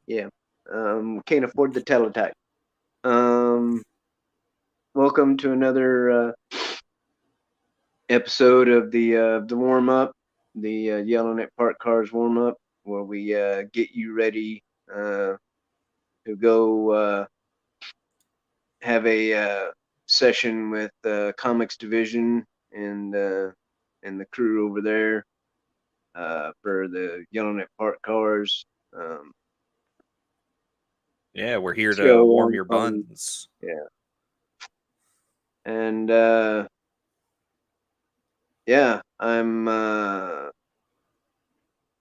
Yeah. Can't afford the teletype. Um, Welcome to another episode of the warm up, the Yelling at Park Cars warm up, where we get you ready to go have a session with Comics Division and the crew over there for the Yelling at Park Cars Yeah, we're here to show warm your on buns. yeah, and yeah, I'm a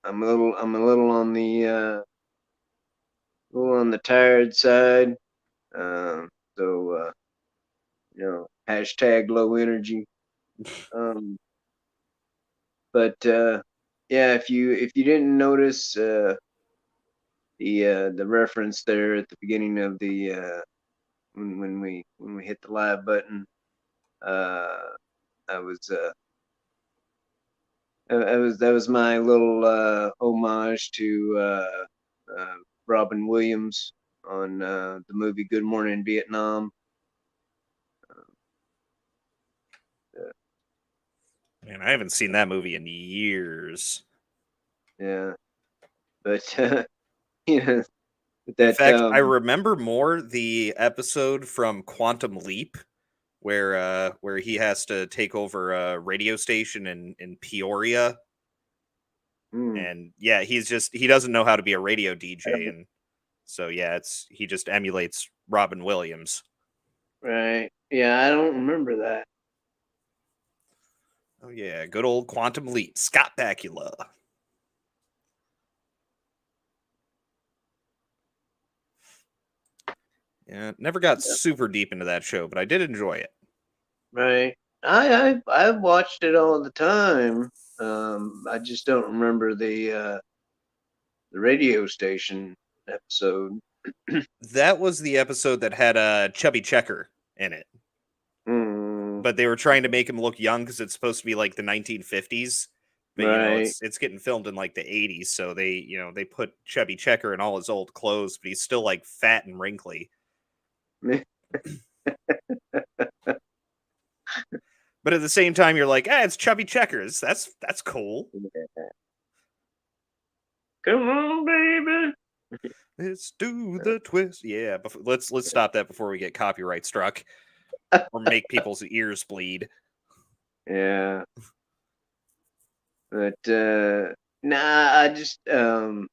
little on the tired side. Um, so hashtag low energy. Um, but yeah, if you didn't notice the reference there at the beginning of the when we hit the live button, uh, I was that was my little homage to Robin Williams on the movie Good Morning Vietnam. Uh, Man, I haven't seen that movie in years. yeah, but yeah, In that fact, I remember more the episode from Quantum Leap where he has to take over a radio station in Peoria. mm, And yeah, he doesn't know how to be a radio DJ, and so yeah, he just emulates Robin Williams. right. Yeah, I don't remember that. Oh yeah, good old Quantum Leap, Scott Bakula. Yeah, never got Yeah, super deep into that show, but I did enjoy it. right. I watched it all the time. I just don't remember the radio station episode. That was the episode that had a Chubby Checker in it, Mm, but they were trying to make him look young because it's supposed to be like the 1950s. But right. it's getting filmed in like the 80s, so they put Chubby Checker in all his old clothes, but he's still like fat and wrinkly. But at the same time, you're like, it's Chubby Checkers. That's cool. Come on, baby. Let's do the twist. Yeah, let's stop that before we get copyright struck or make people's ears bleed. Yeah, but nah, I just the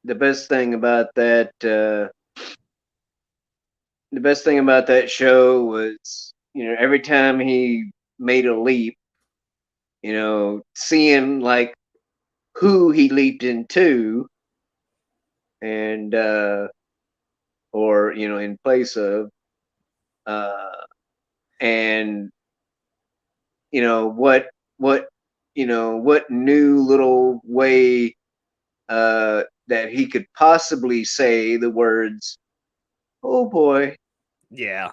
best thing about that the best thing about that show was every time he made a leap, seeing like who he leaped into and or in place of uh and what what new little way that he could possibly say the words oh boy. Yeah,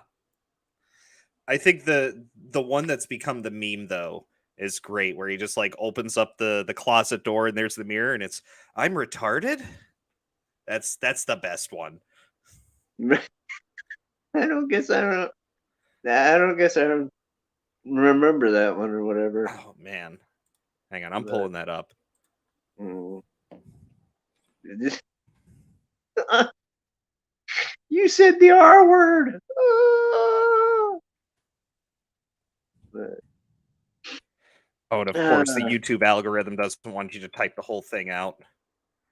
I think the one that's become the meme though is great, where he just like opens up the closet door and there's the mirror and it's I'm retarded. That's the best one. I don't guess I don't remember that one or whatever. Oh man, hang on, I'm But pulling that up. mm, you said the R word. But, Oh, and of course, the YouTube algorithm doesn't want you to type the whole thing out.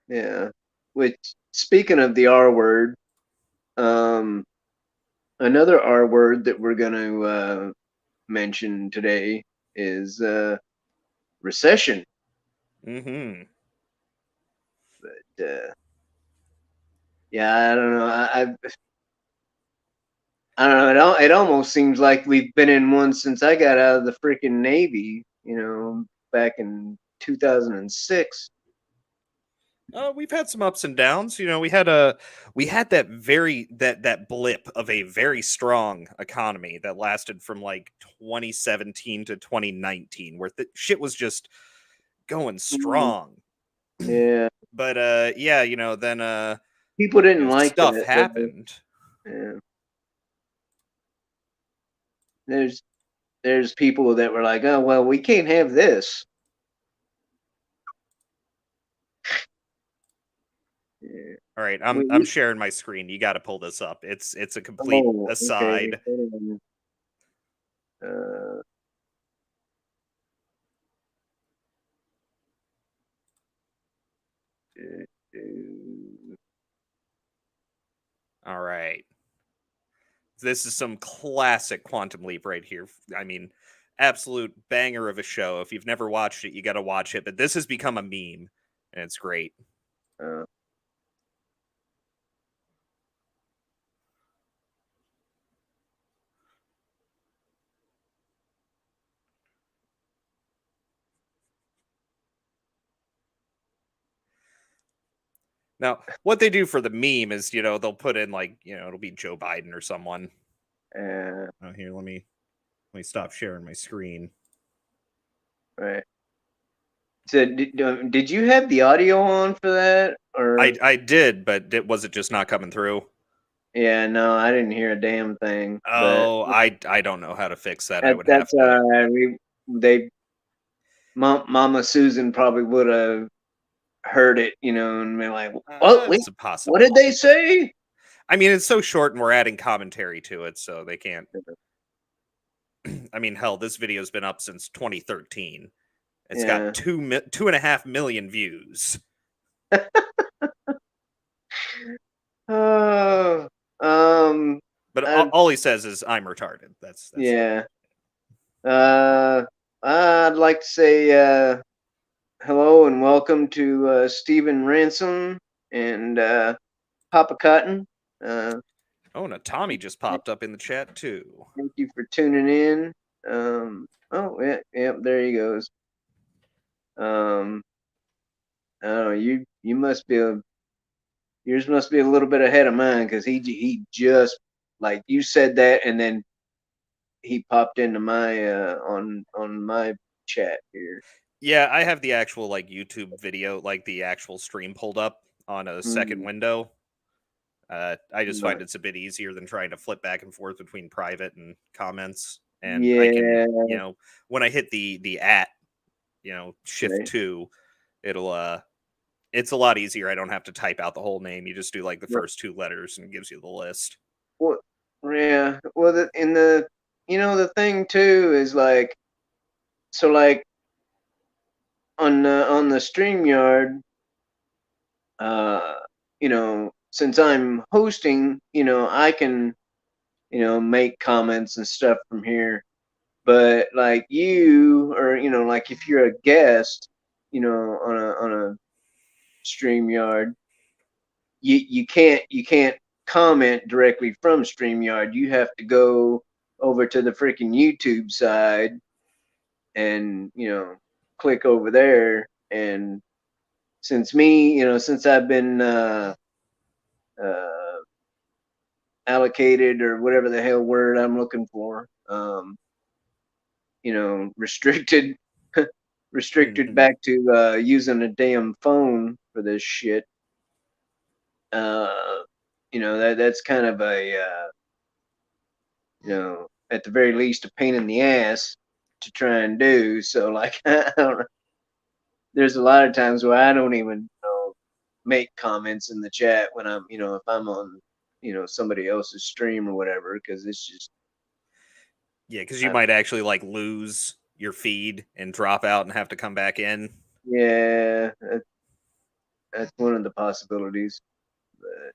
yeah. Which, speaking of the R word, um, another R word that we're going to mention today is recession. Mm-hmm. But yeah, I don't know. I don't know. It almost seems like we've been in one since I got out of the freaking Navy. Back in 2006. We've had some ups and downs. You know, we had that blip of a very strong economy that lasted from like 2017 to 2019, where the shit was just going Mm, strong. yeah, But yeah, you know, then people didn't like stuff that. happened. Yeah. There's there's people that were like, oh well, we can't have this. Yeah. All right, I'm We, sharing my screen. You got to pull this up. It's a complete oh, okay. aside. Hold on. Uh, do, do. All right. This is some classic Quantum Leap right here. I mean, absolute banger of a show. If you've never watched it, you got to watch it. But this has become a meme, and it's great. Uh, Now, what they do for the meme is, you know, they'll put in like, you know, it'll be Joe Biden or someone. uh, Oh, here, let me stop sharing my screen. right. So did you have the audio on for that or? I did, but was it just not coming through? Yeah, no, I didn't hear a damn thing. But Oh, I don't know how to fix that. I would have that's to. all right. They Mama Susan probably would have heard it, and been like, "What? Wait, It's a what did they possibility. say?" I mean, it's so short, and we're adding commentary to it, so they can't. I mean, hell, this video's been up since 2013. It's got Yeah. 2.5 million views. Oh, um, But I, all he says is I'm retarded. That's it. yeah. Uh, I'd like to say hello and welcome to Stephen Ransom and Papa Cotton. Uh, Oh, and a Tommy just popped up in the chat too. Thank you for tuning in. Oh, yeah, there he goes. Um, I don't know, you must be yours must be a little bit ahead of mine because he just like you said that and then he popped into my on my chat here. Yeah, I have the actual like YouTube video, like the actual stream pulled up on a second Mm, window. I just right. find it's a bit easier than trying to flip back and forth between private and comments. And I can, Yeah, you know, when I hit the at, you know, shift right. 2, it'll it's a lot easier. I don't have to type out the whole name. You just do like the Right. first 2 letters and it gives you the list. Well, yeah. Well, in the the thing too is like so like on the StreamYard, since I'm hosting, I can, make comments and stuff from here. But like you, or like if you're a guest, on a StreamYard, you can't comment directly from StreamYard. You have to go over to the freaking YouTube side and click over there. And since I've been uh, allocated or whatever the hell word I'm looking for. Restricted, restricted Mhm. back to using a damn phone for this shit. Uh, that's kind of a at the very least a pain in the ass to try and do. So like, I don't know. There's a lot of times where I don't even make comments in the chat when I'm if I'm on somebody else's stream or whatever because it's just Yeah, because you I, might actually like lose your feed and drop out and have to come back in. yeah, that's one of the possibilities. But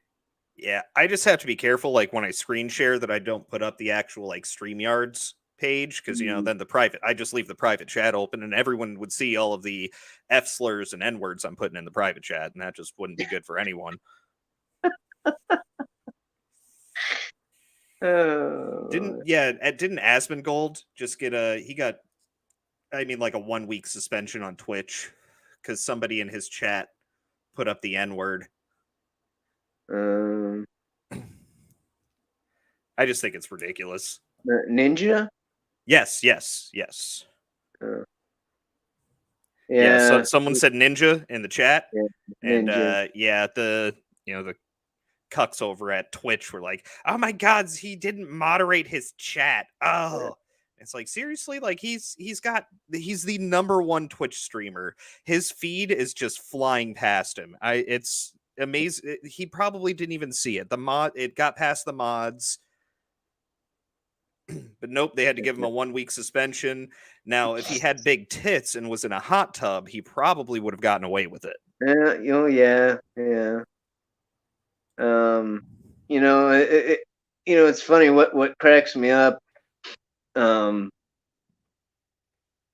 Yeah, I just have to be careful, like when I screen share, that I don't put up the actual like StreamYards page, because you know mm, then the private, I just leave the private chat open, and everyone would see all of the F slurs and N words I'm putting in the private chat, and that just wouldn't be good for anyone. oh, Didn't Asmongold just get a he got I mean like a 1 week suspension on Twitch because somebody in his chat put up the N-word. Um, I just think it's ridiculous. Ninja. Yes, yes, yes. Uh, Yeah, so yeah, someone said ninja in the chat, yeah, and Ninja. yeah, the the cucks over at Twitch were like, "Oh my god, he didn't moderate his chat." Oh, it's like, seriously, like he's the number one Twitch streamer. His feed is just flying past him. It's amazing. He probably didn't even see it. It got past the mods. But nope, they had to give him a 1 week suspension. Now, if he had big tits and was in a hot tub, he probably would have gotten away with it. Oh yeah, yeah. Um, it's funny. What cracks me up, um,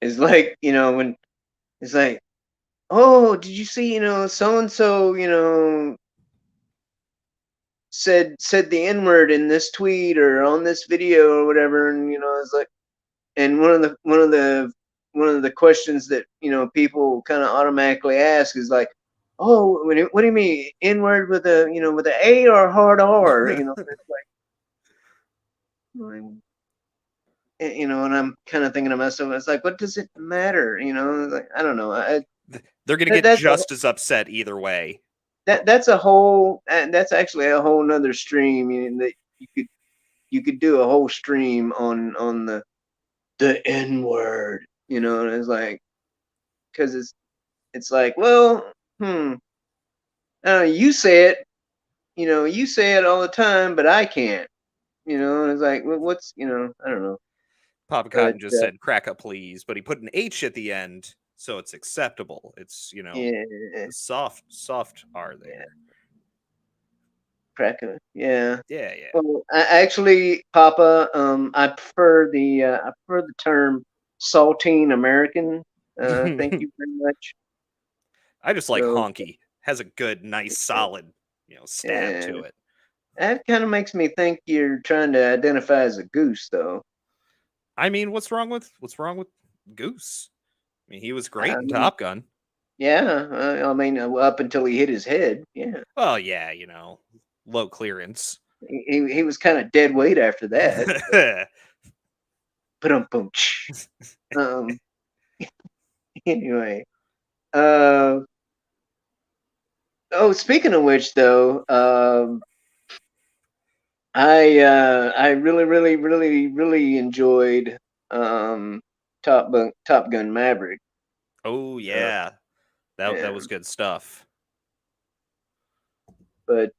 is like when it's like, oh, did you see so and so said the N word in this tweet or on this video or whatever, and it's like, and one of the questions that people kind of automatically ask is like, oh, what do you mean N word with a A or a hard R? It's like, and I'm kind of thinking to myself, it's like, what does it matter? Like, I don't know. They're going to That, get that's a, just as upset either way. that's a whole, and that's actually a whole nother stream. That you could do a whole stream on the N word. And it's like, because it's like, well, you say it, you say it all the time, but I can't. And it's like, what's, I don't know. Papa But Cotton just said crack up please, but he put an H at the end, so it's acceptable. It's, yeah, the soft R yeah, there. cracker, yeah. Yeah, yeah. Well, actually, Papa, I prefer the term saltine American. Thank you very much. I just like So, honky. Has a good, nice, solid, stab yeah, to it. that kind of makes me think you're trying to identify as a goose, though. I mean, what's wrong with Goose? I mean, he was great I in mean, Top Gun. yeah, I mean, up until he hit his head, yeah. Well, yeah, low clearance. He was kind of dead weight after that. But um. Anyway, uh, oh, speaking of which, though, I really, really, really, really enjoyed um, Top Gun Maverick. Oh Uh, yeah, that yeah, was good stuff. but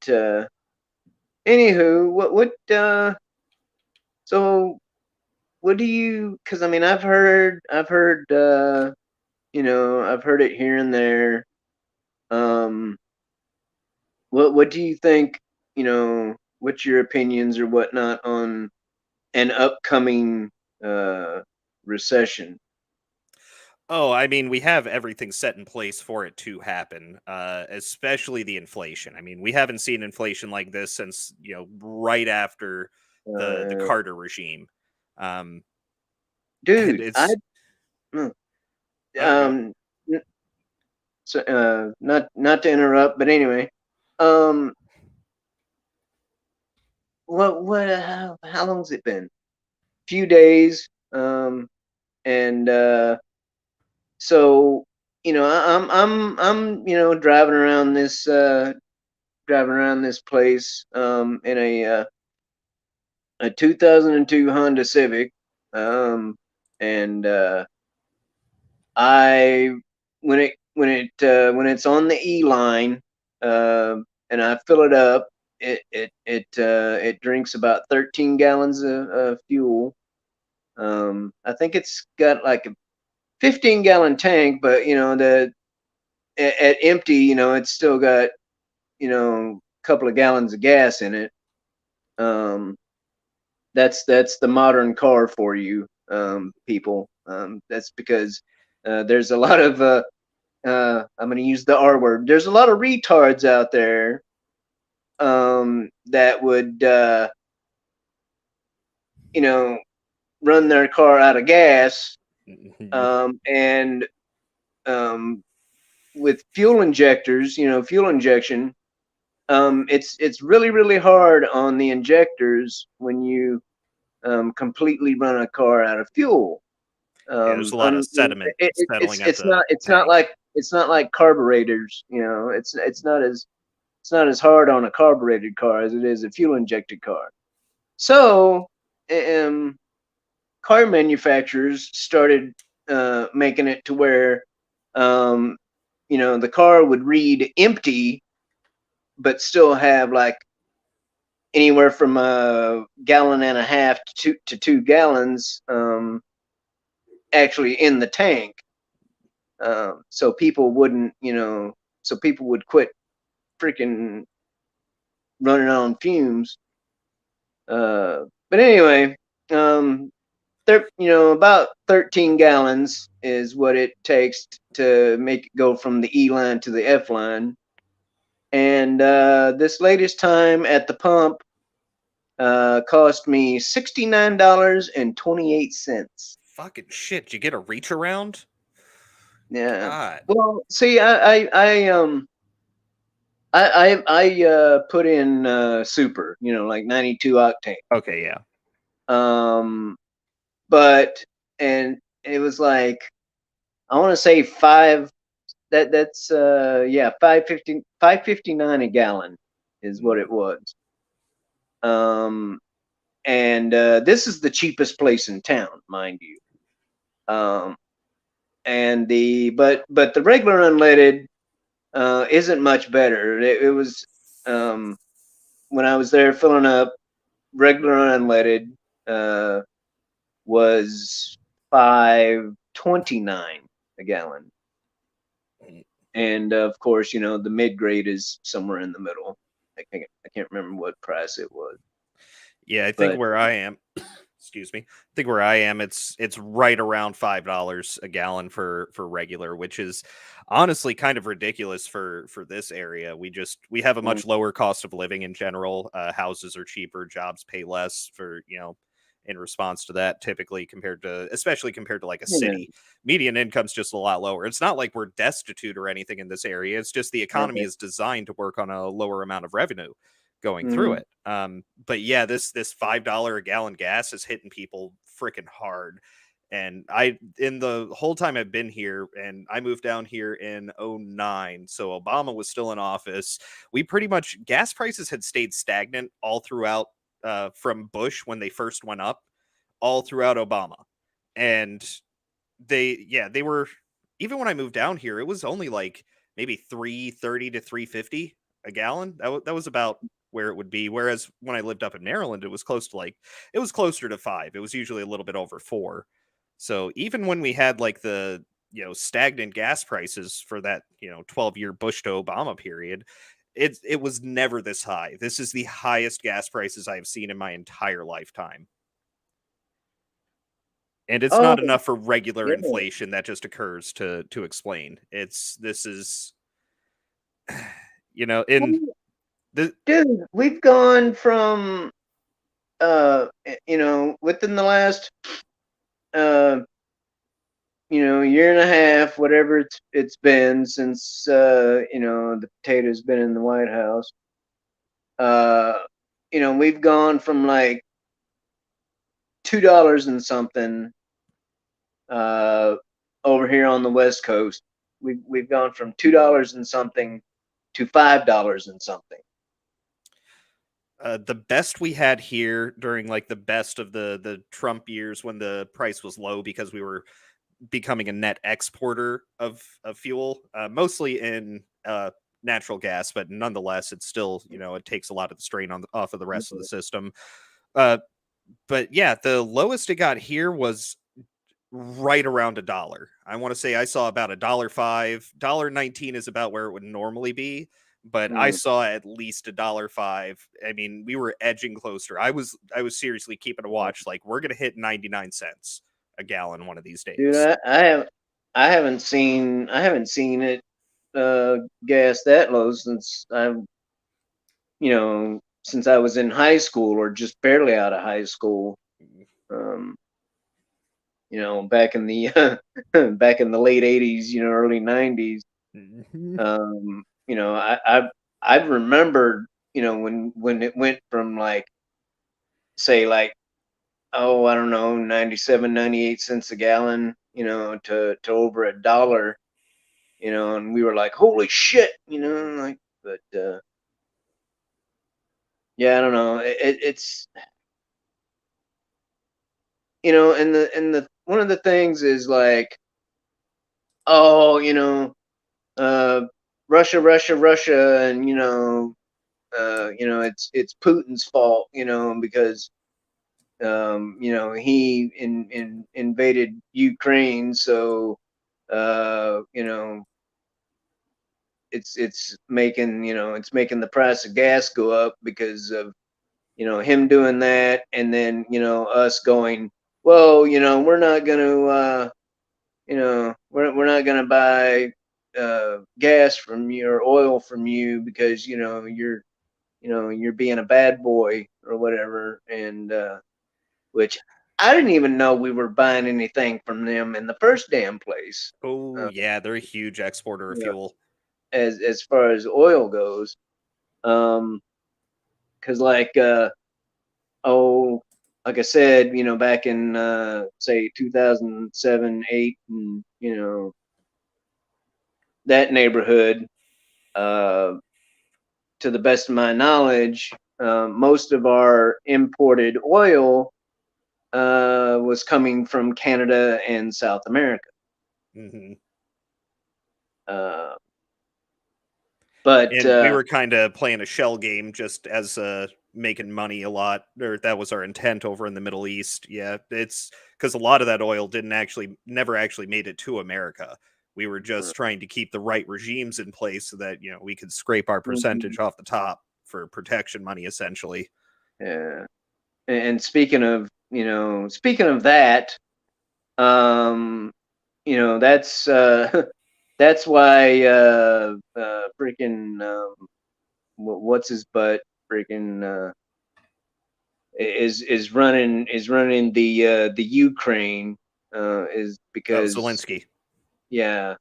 anywho, so what do you? Because I mean, I've heard it here and there. Um, what do you think? What's your opinions or whatnot on an upcoming recession? Oh, I mean, we have everything set in place for it to happen, especially the inflation. I mean, we haven't seen inflation like this since right after the Uh, Carter regime, um, and Dude, it's mm, oh god. n- so, not to interrupt, but anyway, um, how long's it been? Few days, and so I'm driving around this place in a 2002 Honda Civic, and I when it's on the E line, and I fill it up, it drinks about 13 gallons of fuel. I think it's got like a 15-gallon tank, but at empty, it's still got a couple of gallons of gas in it. Um, that's the modern car for you, people. That's because there's a lot of I'm going to use the R word. There's a lot of retards out there that would you know run their car out of gas, and um, with fuel injectors, fuel injection, it's really really hard on the injectors when you completely run a car out of fuel. Yeah, there's a lot of sediment settling at the It's not tank. like carburetors. It's not as hard on a carbureted car as it is a fuel injected car. So, um, car manufacturers started making it to where, um, the car would read empty, but still have like anywhere from a gallon and a half to 2 gallons actually in the tank. So people wouldn't, so people would quit freaking running on fumes. But anyway, um, about 13 gallons is what it takes to make it go from the E line to the F line. And this latest time at the pump cost me $69.28. Fucking shit! Did you get a reach around? Yeah. God. Well, see, I put in super, like 92 octane. Okay, yeah. Um, but and it was like I want to say that's 559 a gallon is what it was. Um, and this is the cheapest place in town, mind you. Um, and but the regular unleaded isn't much better. It was when I was there filling up, regular unleaded was 5.29 a gallon, and of course, the mid grade is somewhere in the middle. I can't remember what price it was, Yeah, I think but where I am, excuse me. I think where I am, it's right around $5 a gallon for regular, which is honestly kind of ridiculous for this area. We have a mm, much lower cost of living in general. Houses are cheaper, jobs pay less for in response to that, typically especially compared to like a yeah, city. Median income's just a lot lower. It's not like we're destitute or anything in this area. It's just the economy is designed to work on a lower amount of revenue going through mm, it. But yeah, this $5 a gallon gas is hitting people freaking hard. And in the whole time I've been here, and I moved down here in '09, so Obama was still in office. We pretty much gas prices had stayed stagnant all throughout from Bush when they first went up, all throughout Obama. And they were, even when I moved down here, it was only like maybe 330 to 350 a gallon. That was about where it would be. Whereas when I lived up in Maryland, it was closer to 5. It was usually a little bit over 4. So even when we had like the stagnant gas prices for that 12-year Bush to Obama period, it was never this high. This is the highest gas prices I have seen in my entire lifetime. And it's oh not enough for regular yeah, inflation that just occurs to explain. This is in the dude, we've gone from within the last uh year and a half, whatever it's been since the potato's been in the White House. Uh, we've gone from like $2 and something uh over here on the West Coast. We've gone from $2 and something to $5 and something. the best we had here during like the best of the Trump years when the price was low because we were becoming a net exporter of fuel, mostly in natural gas, but nonetheless, it's still it takes a lot of the strain off of the rest of the system. Uh, but yeah, the lowest it got here was right around $1. I want to say I saw about $1.05. $1.19 is about where it would normally be, but I Mm. saw at least $1.05. I mean, we were edging closer. I was seriously keeping a watch. Like we're gonna hit 99 cents a gallon one of these Dude, days. I haven't seen it gas that low since I was in high school or just barely out of high school. Um, back in the back in the late '80s, early '90s. Mhm. You know, I've remembered, you know, when it went from like, say, like, oh, I don't know, 97, 98 cents a gallon, you know, to over $1, you know, and we were like, holy shit, you know, like, but yeah, I don't know. It's, you know, and the one of the things is like, oh, uh, Russia, and you know, it's Putin's fault, you know, because you know, he invaded Ukraine, so you know, it's making, you know, it's making the price of gas go up because of, you know, him doing that, and then, you know, us going, well, you know, we're not going to you know, we're not going to buy gas from you or oil from you because, you know, you're being a bad boy or whatever, and which I didn't even know we were buying anything from them in the first damn place. Oh Uh, yeah, they're a huge exporter of you know, fuel. as far as oil goes, um, because like oh, like I said, you know, back in say 2007, 8, and you know, that neighborhood, uh, to the best of my knowledge, most of our imported oil was coming from Canada and South America. Hmm. Uh, but And we were kind of playing a shell game just as making money a lot, or that was our intent over in the Middle East. Yeah, it's because a lot of that oil didn't actually, never actually made it to America. We were just trying to keep the right regimes in place so that, we could scrape our Mhm, percentage off the top for protection money, essentially. yeah. And speaking of that, um, you know, that's that's why freaking what's his butt freaking is running the Ukraine is Oh, because Zelensky. yeah,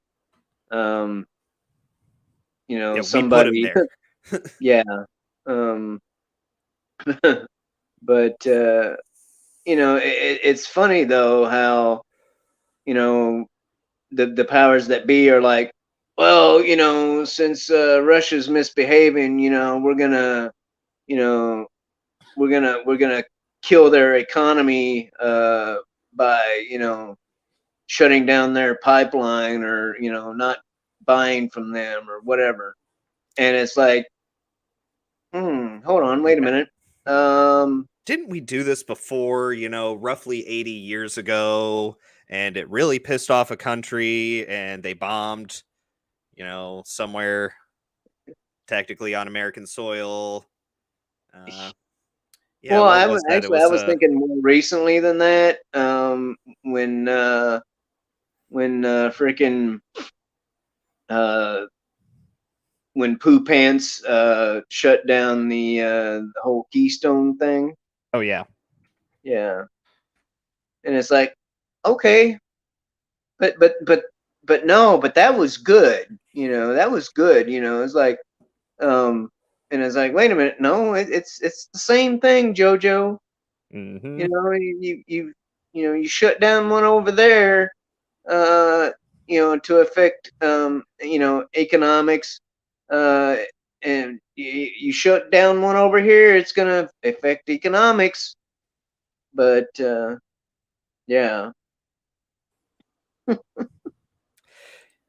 um, you know, Yeah, we put him somebody there. yeah, um, but you know, it's funny though how, you know, the powers that be are like, well, you know, since Russia's misbehaving, you know, you know, we're gonna kill their economy by, you know, shutting down their pipeline, or, you know, not buying from them or whatever. And it's like, hold on, wait a Yeah. minute. Didn't we do this before, roughly 80 years ago? And it really pissed off a country and they bombed, somewhere technically on American soil. Uh, yeah, Well, what was that? It actually I was was thinking more recently than that. When freaking uh when Pooh Pants shut down the whole Keystone thing. oh yeah. Yeah. And it's like, okay, but but no, but that was good. You know, that was good. You know, it's like, um, and it's like, wait a minute, no, it's the same thing, JoJo. Hmm. You know, you know, you shut down one over there, uh, you know, to affect you know, economics, uh, and you shut down one over here, it's gonna affect economics. But yeah,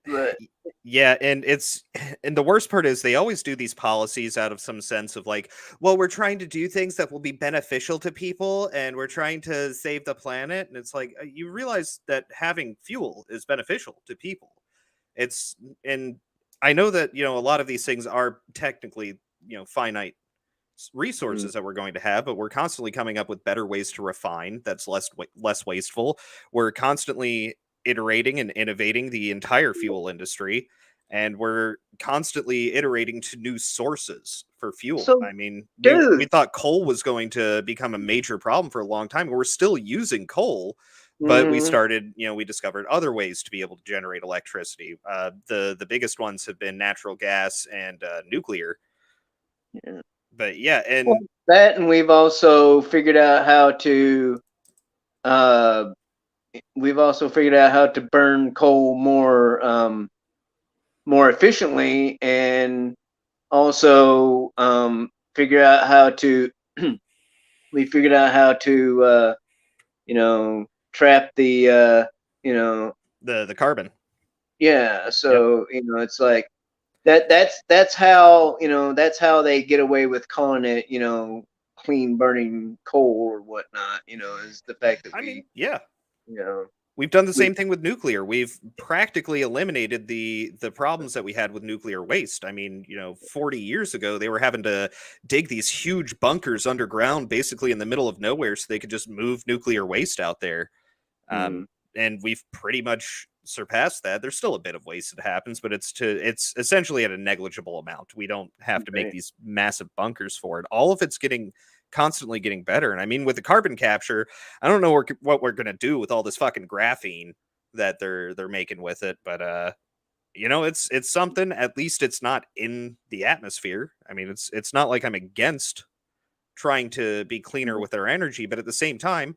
but Yeah, and it's and the worst part is they always do these policies out of some sense of like, well, we're trying to do things that will be beneficial to people and we're trying to save the planet. And it's like, you realize that having fuel is beneficial to people. It's and I know that, a lot of these things are technically, finite mm, resources that we're going to have, but we're constantly coming up with better ways to refine that's less wasteful. We're constantly iterating and innovating the entire fuel industry, and we're constantly iterating to new sources for fuel. so I mean, we dude, thought coal was going to become a major problem for a long time. We're still using coal, but we Mhm. started, we discovered other ways to be able to generate electricity. The biggest ones have been natural gas and nuclear. Yeah. But yeah, Well, and that, and uh, we've also figured out how to burn coal more efficiently, and also figure out how to we figured out how to you know trap the you know the carbon. yeah, Yep. so it's like that's how they get away with calling it clean burning coal or whatnot, is the fact that I we mean, yeah. you know We've done the we same thing with nuclear. We've practically eliminated the problems that we had with nuclear waste. I mean, 40 years ago, they were having to dig these huge bunkers underground, basically in the middle of nowhere, so they could just move nuclear waste out there. mm, Um, and we've pretty much surpassed that. There's still a bit of waste that happens, but it's essentially at a negligible amount. We don't have to make right. these massive bunkers for it. All of it's getting constantly getting better. And I mean, with the carbon capture, I don't know what we're gonna do with all this fucking graphene that they're making with it, but it's something. At least it's not in the atmosphere. I mean, it's not like I'm against trying to be cleaner with our energy, but at the same time,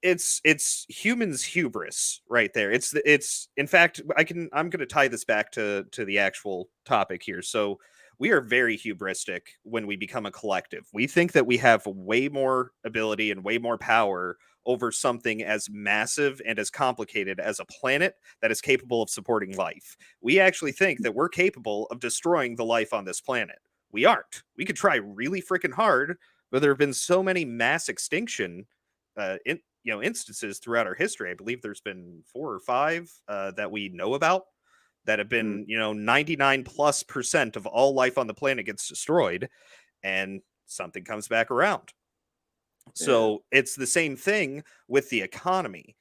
it's humans hubris right there. It's in fact, I'm going to tie this back to the actual topic here. So we are very hubristic when we become a collective. We think that we have way more ability and way more power over something as massive and as complicated as a planet that is capable of supporting life. We actually think that we're capable of destroying the life on this planet. We aren't. We could try really freaking hard, but there have been so many mass extinction instances throughout our history. I believe there's been 4 or 5 that we know about that have Mm, been 99+% of all life on the planet gets destroyed, and something comes back around. yeah. So it's the same thing with the economy.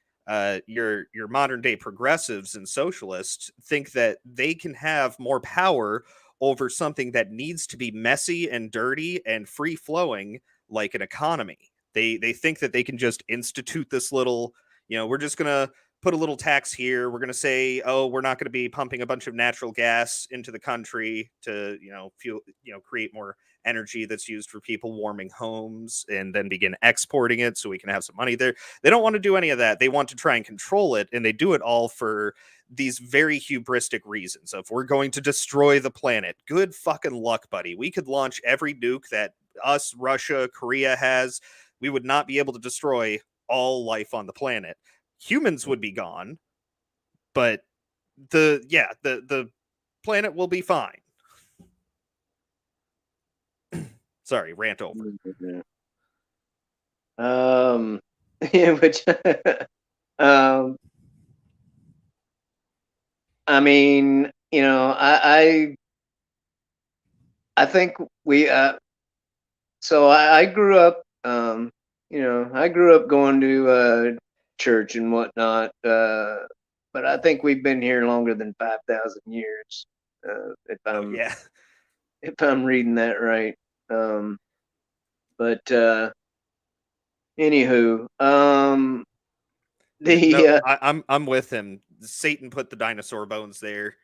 Your modern day progressives and socialists think that they can have more power over something that needs to be messy and dirty and free flowing, like an economy. They think that they can just institute this little, we're just gonna put a little tax here. We're gonna say, oh, we're not gonna be pumping a bunch of natural gas into the country to, fuel, create more energy that's used for people warming homes, and then begin exporting it so we can have some money there. They don't want to do any of that. They want to try and control it, and they do it all for these very hubristic reasons of, we're going to destroy the planet. Good fucking luck, buddy. We could launch every nuke that us, Russia, Korea has. We would not be able to destroy all life on the planet. Humans would be gone, but the planet will be fine. Sorry, rant over. Mhm. Yeah, which um I mean, I think we so I grew up going to church and whatnot, but I think we've been here longer than 5,000 years, if Oh I'm yeah. reading that right. Um, but anywho, No, the I'm with him. Satan put the dinosaur bones there.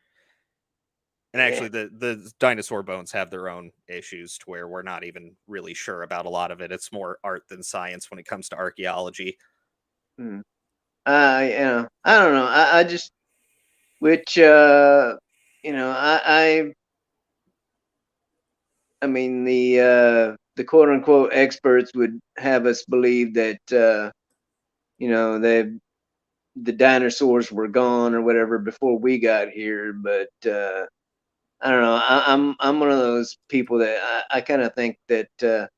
And yeah, actually, the dinosaur bones have their own issues to where we're not even really sure about a lot of it. It's more art than science when it comes to archaeology. hmm, I don't know. I just which I mean, the quote unquote experts would have us believe that they the dinosaurs were gone or whatever before we got here, but I don't know. I'm one of those people that I kind of think that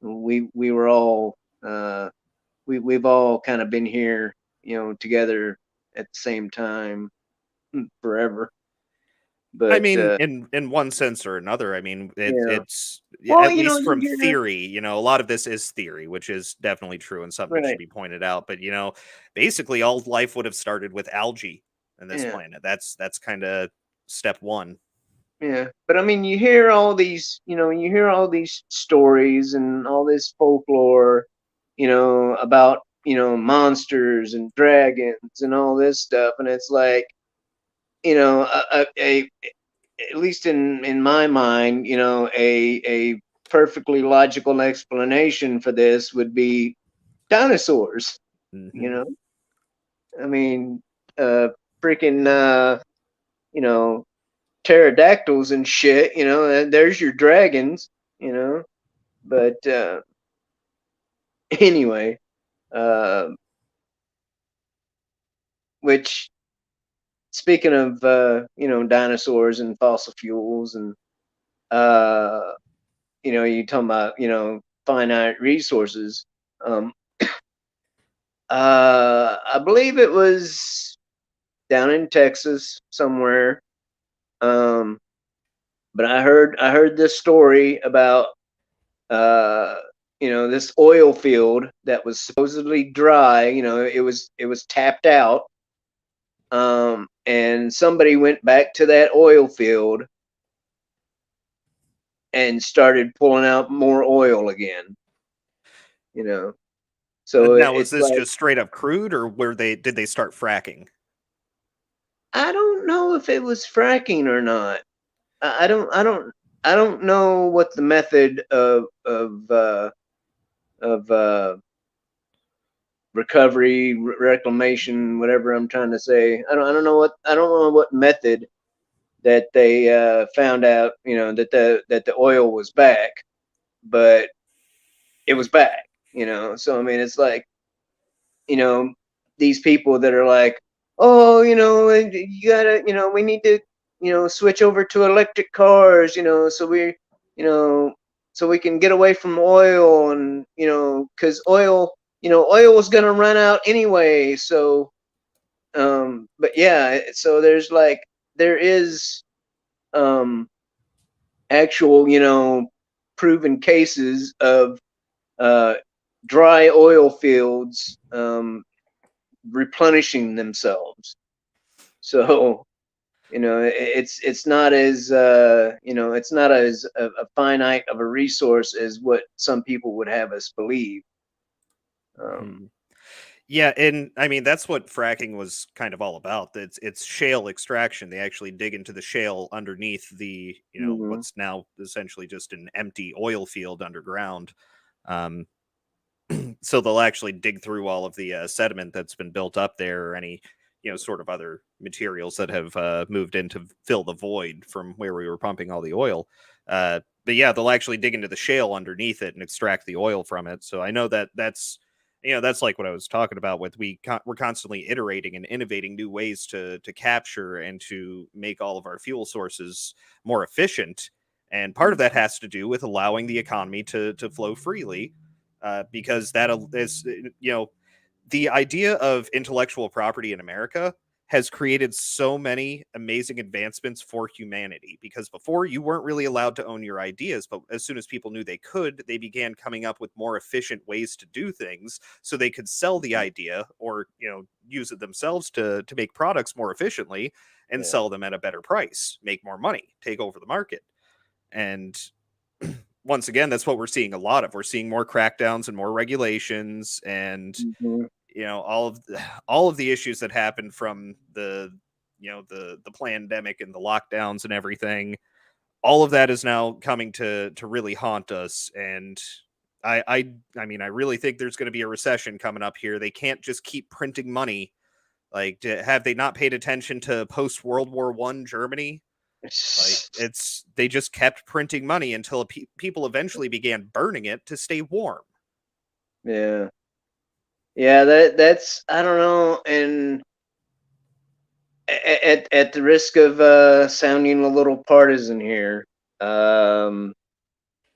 we were all we've all kind of been here, together at the same time forever. I But mean, in one sense or another, I mean, yeah, it's well, at least you from hear theory. A lot of this is theory, which is definitely true and something that should right, be pointed out. But basically, all life would have started with algae in this yeah. planet. That's kind of step one. Yeah, but I mean, you hear all these stories and all this folklore, about monsters and dragons and all this stuff, and it's like, at least in my mind, a perfectly logical explanation for this would be dinosaurs. You Mhm. know, I mean, freaking, you know, pterodactyls and shit. And there's your dragons. But anyway, uh, which speaking of dinosaurs and fossil fuels and uh, you talking about finite resources. Um, I believe it was down in Texas somewhere. Um, but I heard this story about this oil field that was supposedly dry. It was tapped out. And somebody went back to that oil field and started pulling out more oil again. You know, so Now, was it's this like, just straight up crude, or did they start fracking? I don't know if it was fracking or not. I don't know what the method of recovery, reclamation, whatever I'm trying to say. I don't know what method that they found out, that the oil was back, but it was back. So I mean, it's like, you know, these people that are like, oh, you gotta, we need to, switch over to electric cars, you know, so we can get away from oil, and because oil was gonna run out anyway. So, but yeah, so there is um actual, proven cases of uh dry oil fields replenishing themselves. So, it's not as it's not as a finite of a resource as what some people would have us believe. um, Hmm. Yeah, and I mean that's what fracking was kind of all about. It's shale extraction. They actually dig into the shale underneath the, mhm. what's now essentially just an empty oil field underground. Um, so they'll actually dig through all of the sediment that's been built up there, or any, sort of other materials that have moved in to fill the void from where we were pumping all the oil. But yeah, they'll actually dig into the shale underneath it and extract the oil from it. So I know that's like what I was talking about with we're constantly iterating and innovating new ways to capture and to make all of our fuel sources more efficient. And part of that has to do with allowing the economy to flow freely, because that is, the idea of intellectual property in America has created so many amazing advancements for humanity, because before you weren't really allowed to own your ideas, but as soon as people knew they could, they began coming up with more efficient ways to do things so they could sell the idea, or use it themselves to make products more efficiently and Yeah. sell them at a better price, make more money, take over the market. And once again, that's what we're seeing a lot of. We're seeing more crackdowns and more regulations, and Mhm. all of the issues that happened from the pandemic and the lockdowns and everything. All of that is now coming to really haunt us. And I mean, I really think there's going to be a recession coming up here. They can't just keep printing money. Like, have they not paid attention to post World War I Germany? Like, they just kept printing money until people eventually began burning it to stay warm. Yeah. Yeah, that's, I don't know. And at the risk of sounding a little partisan here, um,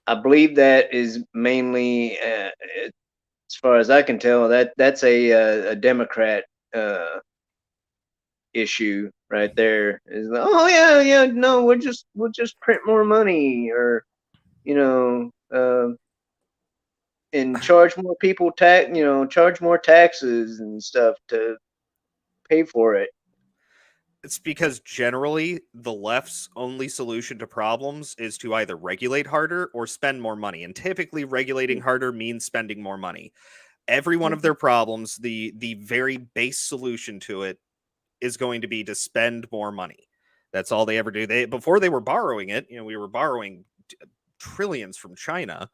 I believe that is mainly, as far as I can tell, that's a Democrat issue right there. Is like, oh yeah, yeah, no, we'll just print more money, or you know, and charge more people charge more taxes and stuff to pay for it. It's because generally the left's only solution to problems is to either regulate harder or spend more money. And typically, regulating harder means spending more money. every one of their problems, the very base solution to it is going to be to spend more money. That's all they ever do. Before they were borrowing it, we were borrowing trillions from China.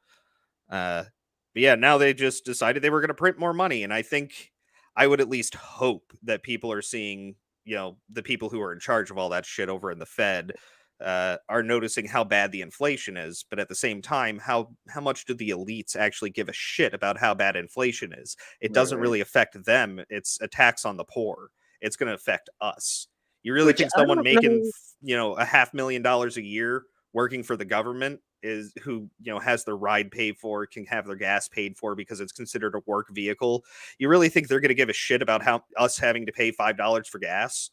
But yeah, now they just decided they were going to print more money, and I would at least hope that people are seeing, the people who are in charge of all that shit over in the Fed are noticing how bad the inflation is, but at the same time, how much do the elites actually give a shit about how bad inflation is? It doesn't Right. really affect them. It's a tax on the poor. It's going to affect us. You really Which think I someone don't making, know. $500,000 a year working for the government is who, has their ride paid for, can have their gas paid for because it's considered a work vehicle? You really think they're going to give a shit about how us having to pay $5 for gas?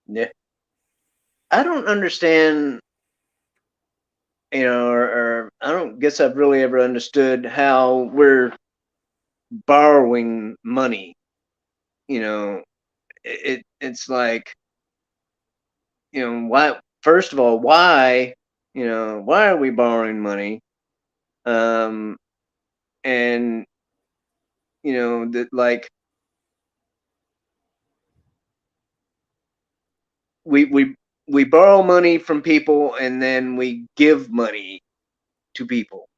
Yeah, I don't understand. Or I don't guess I've really ever understood how we're borrowing money. You know, it's like, why? First of all, why? Why are we borrowing money? Um, and that, like, we borrow money from people and then we give money to people.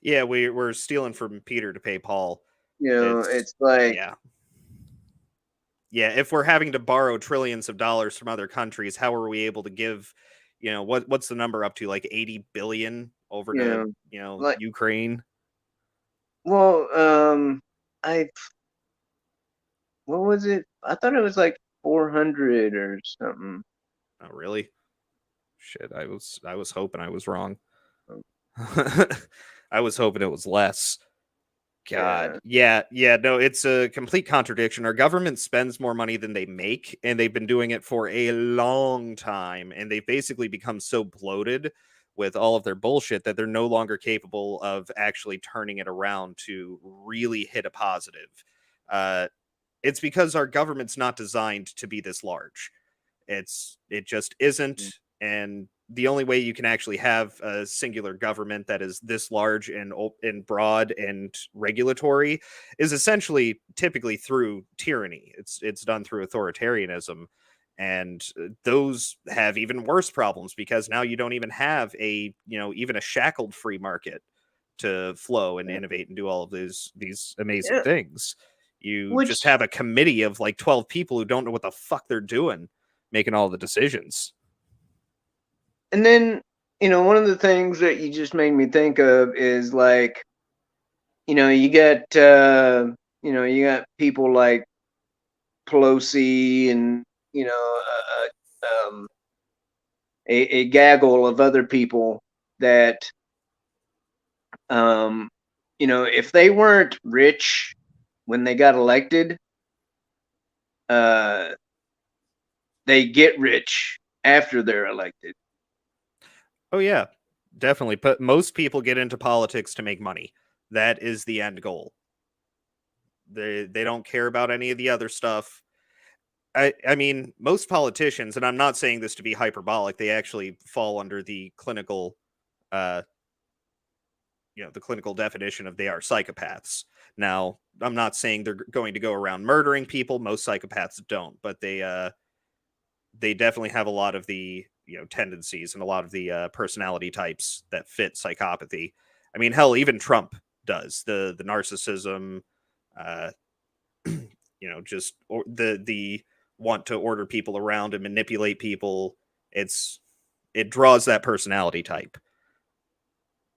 Yeah, we're stealing from Peter to pay Paul. It's It's like, yeah. Yeah, if we're having to borrow trillions of dollars from other countries, how are we able to give, what's the number up to, like 80 billion over you to, know, like, Ukraine? well, I what was it? I thought it was like 400 or something. Oh, really? Shit, I was hoping I was wrong. Um, I was hoping it was less. Yeah, God. Yeah, yeah, no, it's a complete contradiction. Our government spends more money than they make, and they've been doing it for a long time, and they've basically become so bloated with all of their bullshit that they're no longer capable of actually turning it around to really hit a positive. Uh, it's because our government's not designed to be this large. It just isn't, mm, and the only way you can actually have a singular government that is this large and broad and regulatory is essentially typically through tyranny. It's done through authoritarianism, and those have even worse problems because now you don't even have even a shackled free market to flow and yeah, innovate and do all of these amazing yeah. things. You just Which, have a committee of like 12 people who don't know what the fuck they're doing making all the decisions. and then, one of the things that you just made me think of is, like, you got people like Pelosi and, a gaggle of other people that, um, if they weren't rich when they got elected, uh, they get rich after they're elected. Oh yeah, definitely. But most people get into politics to make money. That is the end goal. They don't care about any of the other stuff. I mean, most politicians, and I'm not saying this to be hyperbolic, they actually fall under the clinical uh the clinical definition of they are psychopaths. Now, I'm not saying they're going to go around murdering people. Most psychopaths don't, but they definitely have a lot of the tendencies and a lot of the personality types that fit psychopathy. I mean, hell, even Trump does the narcissism, uh, just the want to order people around and manipulate people. It draws that personality type,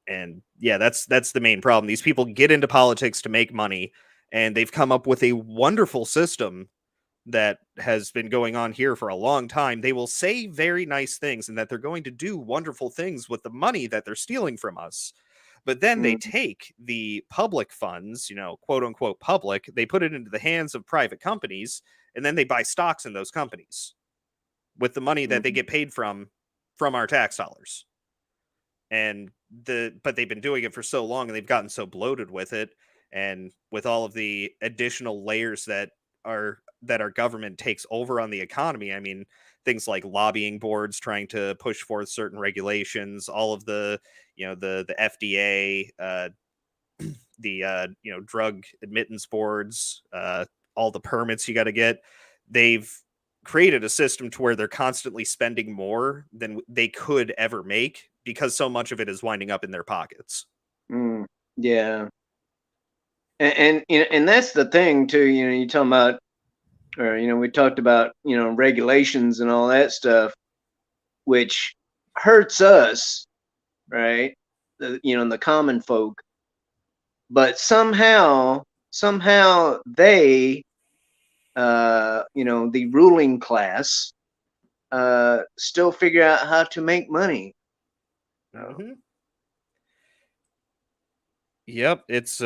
and yeah, that's the main problem. These people get into politics to make money, and they've come up with a wonderful system that has been going on here for a long time. They will say very nice things and that they're going to do wonderful things with the money that they're stealing from us. But then they Mm, take the public funds, quote unquote public, they put it into the hands of private companies, and then they buy stocks in those companies with the money that they mm. get paid from our tax dollars. And but they've been doing it for so long and they've gotten so bloated with it, and with all of the additional layers that our government takes over on the economy. I mean, things like lobbying boards trying to push forth certain regulations, all of the the FDA the drug admittance boards, all the permits you got to get. They've created a system to where they're constantly spending more than they could ever make because so much of it is winding up in their pockets. Yeah. And that's the thing too, you talking about, or we talked about, regulations and all that stuff, which hurts us, right? The common folk. But somehow they, the ruling class, still figure out how to make money. Mm-hmm. Yep, it's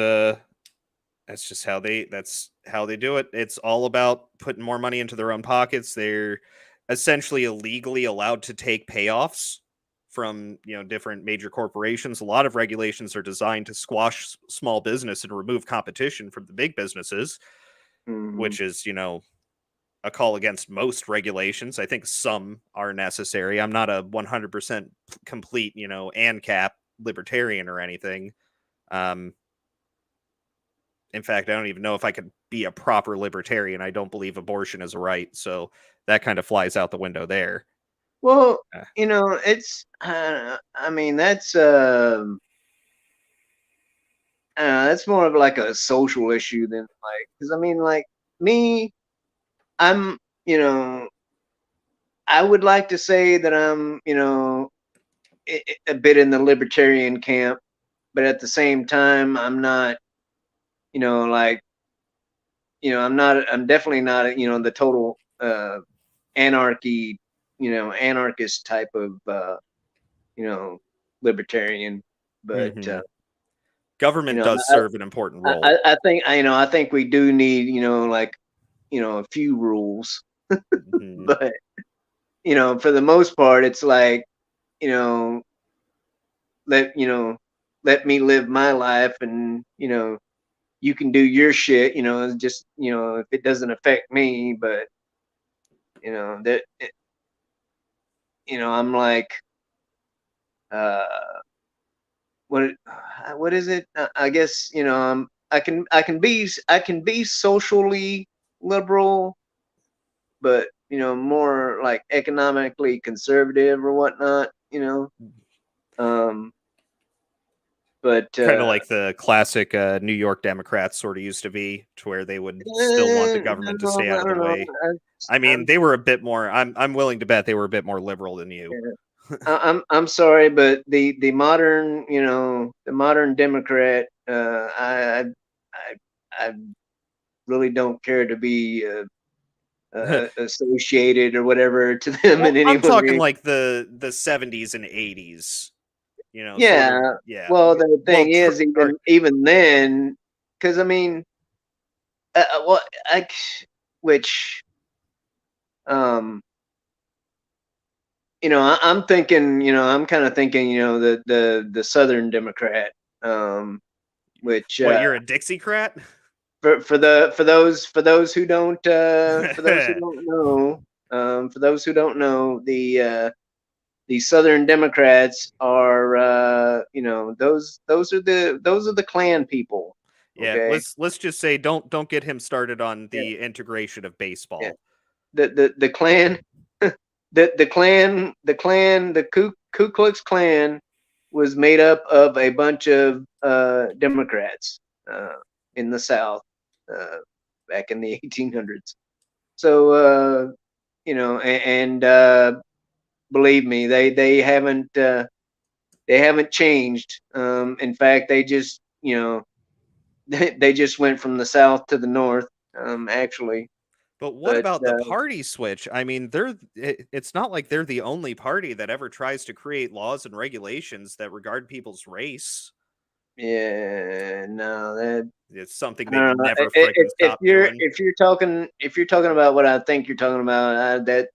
that's just how they do it. It's all about putting more money into their own pockets. They're essentially illegally allowed to take payoffs from different major corporations. A lot of regulations are designed to squash small business and remove competition from the big businesses, which is a call against most regulations. I think some are necessary. I'm not a 100% complete ANCAP libertarian or anything. In fact, I don't even know if I could be a proper libertarian. I don't believe abortion is a right, so that kind of flies out the window there. Well, it's I mean that's more of like a social issue than because I mean like me, I'm I would like to say that I'm a bit in the libertarian camp, but at the same time I'm not like I'm definitely not the total anarchy anarchist type of libertarian, but government does serve an important role. I think I think we do need like a few rules, but for the most part it's like let me live my life, and you can do your shit, just if it doesn't affect me, but that I'm like what is it? I guess I can be socially liberal, but more like economically conservative or whatnot. But kind of like the classic New York Democrats sort of used to be, to where they would still want the government to stay out of their way. I mean, they were a bit more. I'm willing to bet they were a bit more liberal than you. Yeah. I'm sorry, but the modern the modern Democrat, I really don't care to be associated or whatever to them in any way. I'm talking like the 70s and 80s. Yeah. Sort of, yeah. Well, the thing is, even then, because I mean, well, which I'm thinking, I'm kind of thinking, the Southern Democrat, which what, you're a Dixiecrat? For those who don't know, the Southern Democrats are those are the Klan people. Okay? Yeah, let's just say don't get him started on the integration of baseball. Yeah. The Klan the Ku Klux Klan was made up of a bunch of Democrats in the South back in the 1800s. So and believe me, they haven't changed. In fact, they just they just went from the South to the North, actually. But what about the party switch? I mean, it's not like they're the only party that ever tries to create laws and regulations that regard people's race. Yeah, no, it's something they never freaking stop doing. If you're talking about what I think you're talking about, that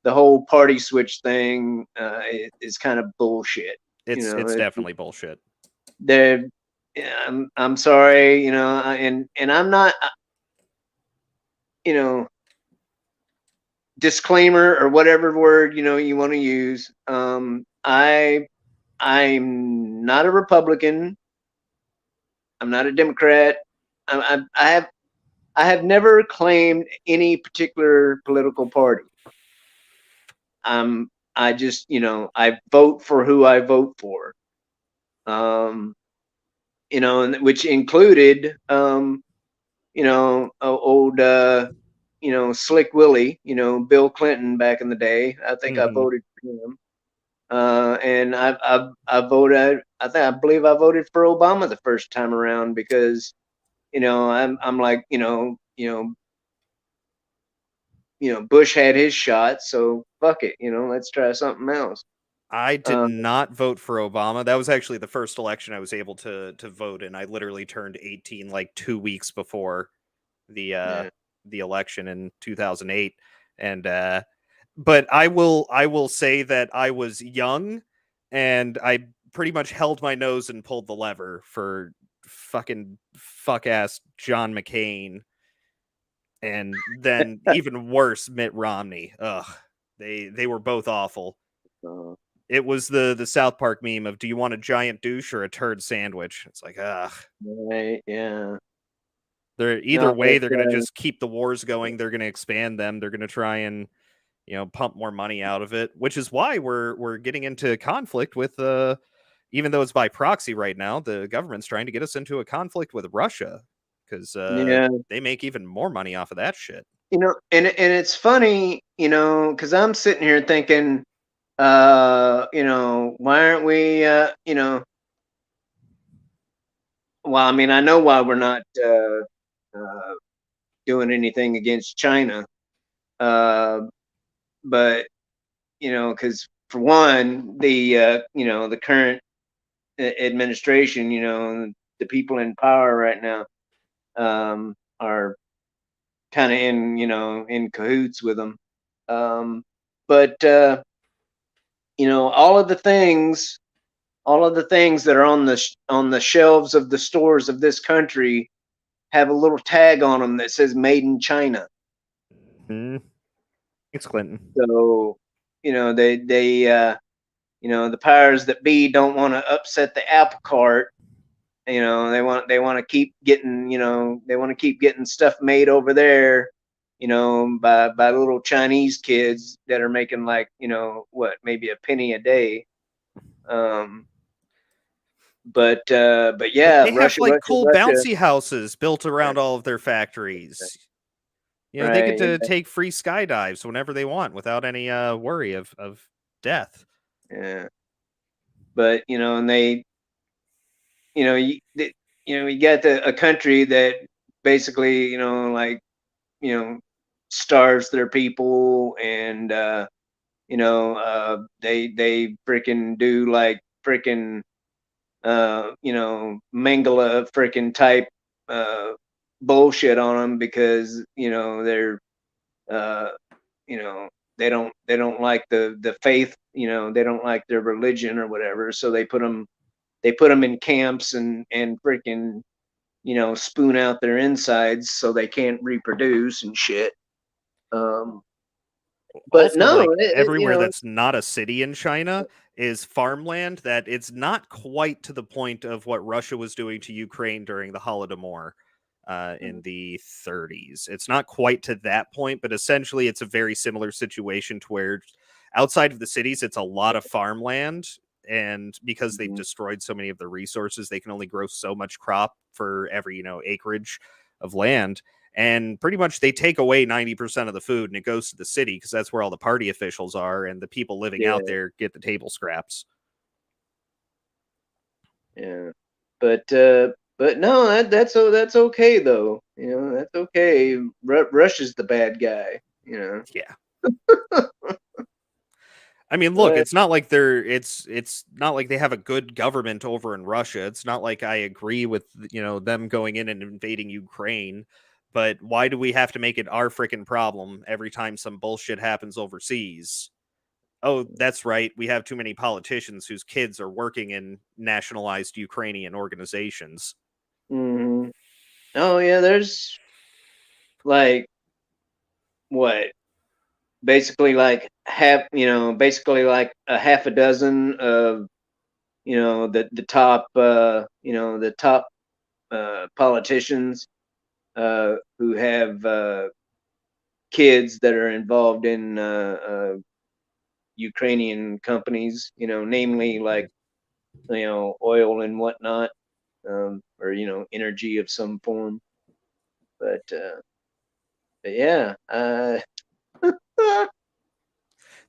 the whole party switch thing is kind of bullshit. It's definitely bullshit. I'm sorry, and I'm not, disclaimer or whatever word you want to use. I'm not a Republican. I'm not a Democrat. I have never claimed any particular political party. I just, I vote for who I vote for. And which included, old, Slick Willie, Bill Clinton back in the day. I think I Mhm. voted for him. And I voted. I believe I voted for Obama the first time around because, I'm like, Bush had his shot, so fuck it, let's try something else. I did Uh, not vote for Obama. That was actually the first election I was able to vote in. I literally turned 18 like 2 weeks before the uh yeah. the election in 2008. And but I will say that I was young and I pretty much held my nose and pulled the lever for fucking fuck ass John McCain, and then even worse Mitt Romney. Ugh. They were both awful. Uh, It was the South Park meme of, "Do you want a giant douche or a turd sandwich?" It's like, ugh. right, yeah. They're either No, way, they're gonna just keep the wars going. They're gonna expand them. They're gonna try and pump more money out of it, which is why we're getting into conflict with even though it's by proxy right now, the government's trying to get us into a conflict with Russia because yeah, they make even more money off of that shit. and it's funny, because I'm sitting here thinking, why aren't we, well, I mean, I know why we're not uh, doing anything against China, uh, but because for one, the current administration, the people in power right now, are kind of in cahoots with them. But all of the things, that are on the shelves of the stores of this country have a little tag on them that says "Made in China." Hmm. Thanks, Clinton. So the powers that be don't want to upset the apple cart. They want to keep getting, stuff made over there, by little Chinese kids that are making like, what, maybe a penny a day. um but But yeah, they have Russia, like Russia, cool Russia. bouncy houses built Right, around all of their factories. They get right, to take free skydives whenever they want without any worry of death. yeah. But and they, you got a country that basically, like, starves their people, and they freaking do like freaking Mangala freaking type uh bullshit on them because they're uh you know they don't like the faith, they don't like their religion or whatever, so they put them in camps and freaking spoon out their insides so they can't reproduce and shit. um but Also, no, like everywhere that's not a city in China is farmland that it's not quite to the point of what Russia was doing to Ukraine during the Holodomor in the 30s. It's not quite to that point, but essentially it's a very similar situation to where outside of the cities, it's a lot of farmland. And because they've destroyed so many of the resources, they can only grow so much crop for every, acreage of land, and pretty much they take away 90% of the food and it goes to the city because that's where all the party officials are, and the people living out yeah, there get the table scraps. yeah. But no, that's okay though. That's okay. Russia's the bad guy. Yeah. I mean, look, But it's not like they have a good government over in Russia. It's not like I agree with, them going in and invading Ukraine, but why do we have to make it our freaking problem every time some bullshit happens overseas? Oh, that's right. We have too many politicians whose kids are working in nationalized Ukrainian organizations. oh yeah, there's like what, basically like a half a dozen of the top politicians who have kids that are involved in Ukrainian companies, namely like oil and whatnot, or energy of some form. But yeah,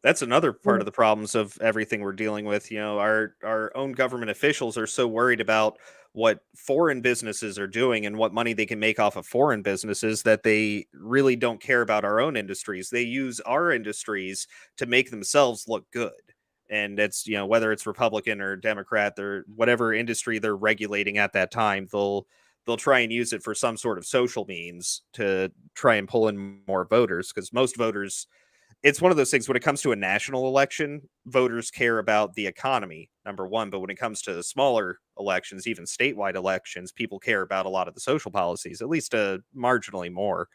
That's another part of the problems of everything we're dealing with. Our own government officials are so worried about what foreign businesses are doing and what money they can make off of foreign businesses that they really don't care about our own industries. They use our industries to make themselves look good. And it's, whether it's Republican or Democrat, or whatever industry they're regulating at that time, they'll try and use it for some sort of social means to try and pull in more voters, because most voters, it's one of those things when it comes to a national election, voters care about the economy, number one. But when it comes to the smaller elections, even statewide elections, people care about a lot of the social policies, at least marginally more.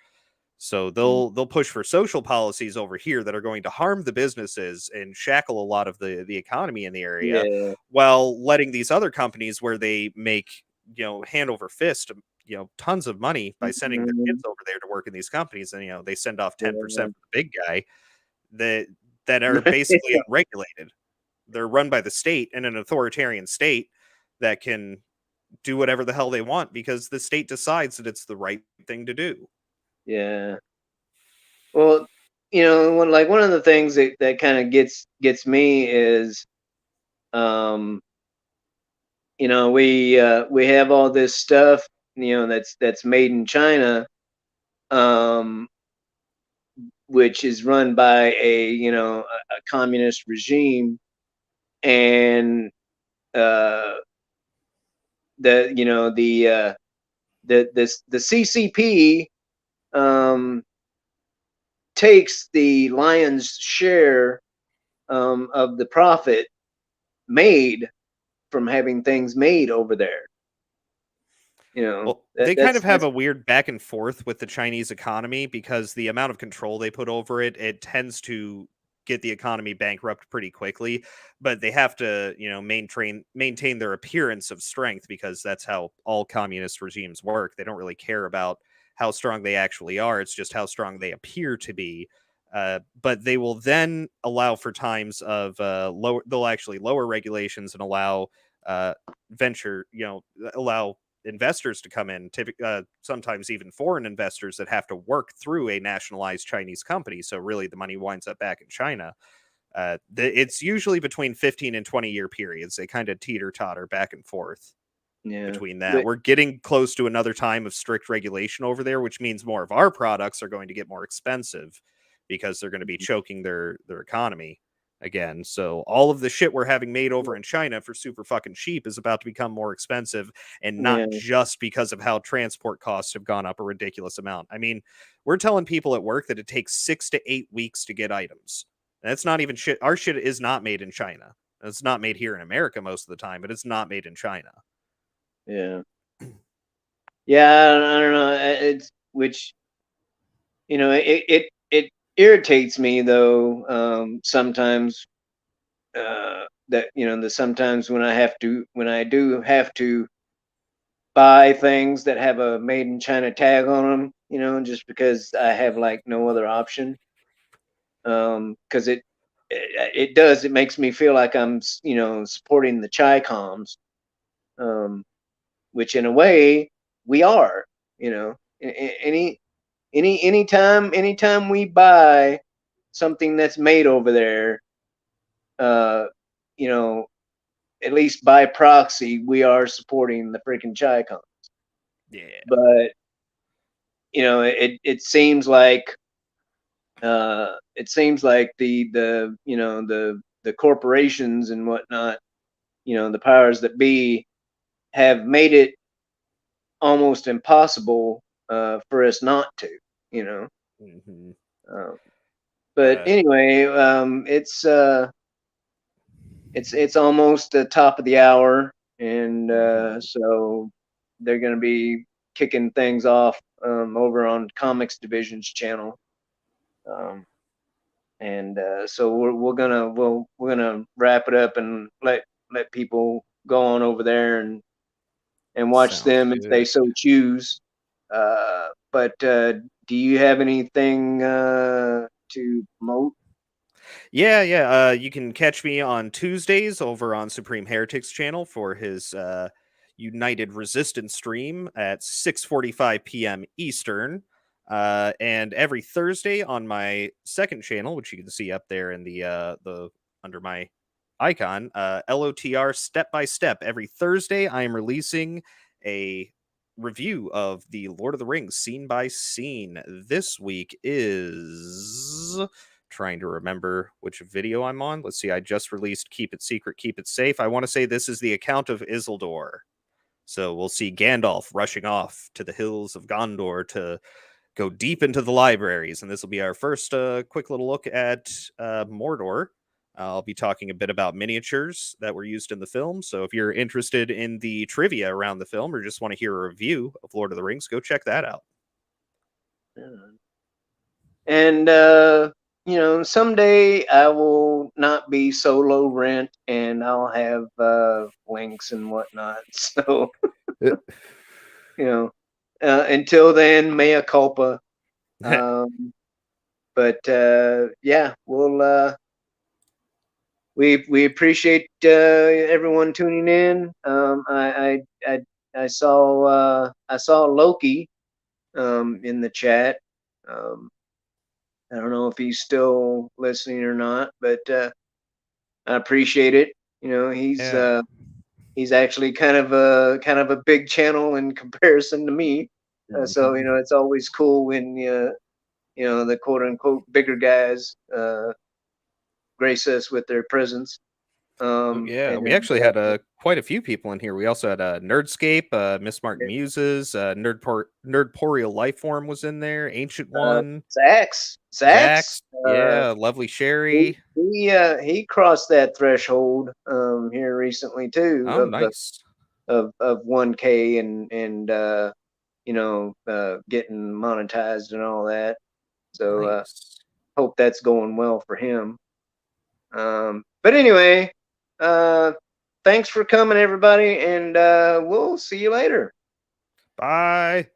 So they'll push for social policies over here that are going to harm the businesses and shackle a lot of the economy in the area, yeah, while letting these other companies where they make, hand over fist, tons of money by sending their kids mhm, over there to work in these companies, and they send off 10% yeah. for the big guy, that are basically unregulated. They're run by the state, in an authoritarian state that can do whatever the hell they want because the state decides that it's the right thing to do. Yeah. Well, one of the things that kind of gets me is, um, we have all this stuff, that's made in China, um, which is run by a communist regime, and uh, the you know the CCP um, takes the lion's share of the profit made from having things made over there. Well, That they kind of have that's a weird back and forth with the Chinese economy because the amount of control they put over it, it tends to get the economy bankrupt pretty quickly. But they have to, maintain their appearance of strength, because that's how all communist regimes work. They don't really care about how strong they actually are. It's just how strong they appear to be. But they will then allow for times of lower. They'll actually lower regulations and allow venture. Allow investors to come in, sometimes even foreign investors that have to work through a nationalized Chinese company. So really, the money winds up back in China. It's usually between 15 and 20-year periods. They kind of teeter totter back and forth yeah. between that. But We're getting close to another time of strict regulation over there, which means more of our products are going to get more expensive because they're going to be choking their economy again. So all of the shit we're having made over in China for super fucking cheap is about to become more expensive, and not yeah, just because of how transport costs have gone up a ridiculous amount. I mean, we're telling people at work that it takes 6 to 8 weeks to get items. That's not even shit. Our shit is not made in China. It's not made here in America most of the time, but it's not made in China. yeah, yeah. I don't know. It's which it irritates me though. Sometimes that the sometimes when I do have to buy things that have a made in China tag on them, just because I have like no other option. Because it makes me feel like I'm supporting the Chi Coms, um, which in a way we are. Anytime we buy something that's made over there, uh, you know, at least by proxy, we are supporting the freaking Chi Coms. Yeah. But it seems like the corporations and whatnot, the powers that be, have made it almost impossible for us not to, you know. Hmm. Um, but Uh, anyway, it's almost the top of the hour, and mhm. so they're going to be kicking things off over on Comics Division's channel. Um, and so we're gonna wrap it up and let people go on over there and watch Sounds them if they good. so choose. But do you have anything to promote? Yeah. You can catch me on Tuesdays over on Supreme Heretics channel for his United Resistance stream at 6:45 p.m. Eastern. And every Thursday on my second channel, which you can see up there in the under my icon, LOTR Step by Step. Every Thursday, I am releasing a review of the Lord of the Rings scene by scene. This week is trying to remember which video I'm on. Let's see. I just released Keep It Secret, Keep It Safe. I want to say this is the account of Isildur. So we'll see Gandalf rushing off to the hills of Gondor to go deep into the libraries. And this will be our first quick little look at Mordor. I'll be talking a bit about miniatures that were used in the film. So if you're interested in the trivia around the film or just want to hear a review of Lord of the Rings, go check that out. And someday I will not be solo rent, and I'll have links and whatnot. So until then, mea culpa. But yeah, we appreciate everyone tuning in. I saw Loki in the chat. I don't know if he's still listening or not, but I appreciate it. Yeah. He's actually kind of a big channel in comparison to me. So it's always cool when the quote unquote bigger guys grace us with their presence. Oh, yeah, we And actually had quite a few people in here. We also had Nerdscape, Miss Mark Muses, Nerdporial Lifeform was in there, Ancient One, Zax, Zax, yeah, Lovely Sherry. he crossed that threshold here recently too Oh, nice. of 1K and getting monetized and all that. So Nice. hope that's going well for him. But anyway, thanks for coming, everybody, and we'll see you later. Bye.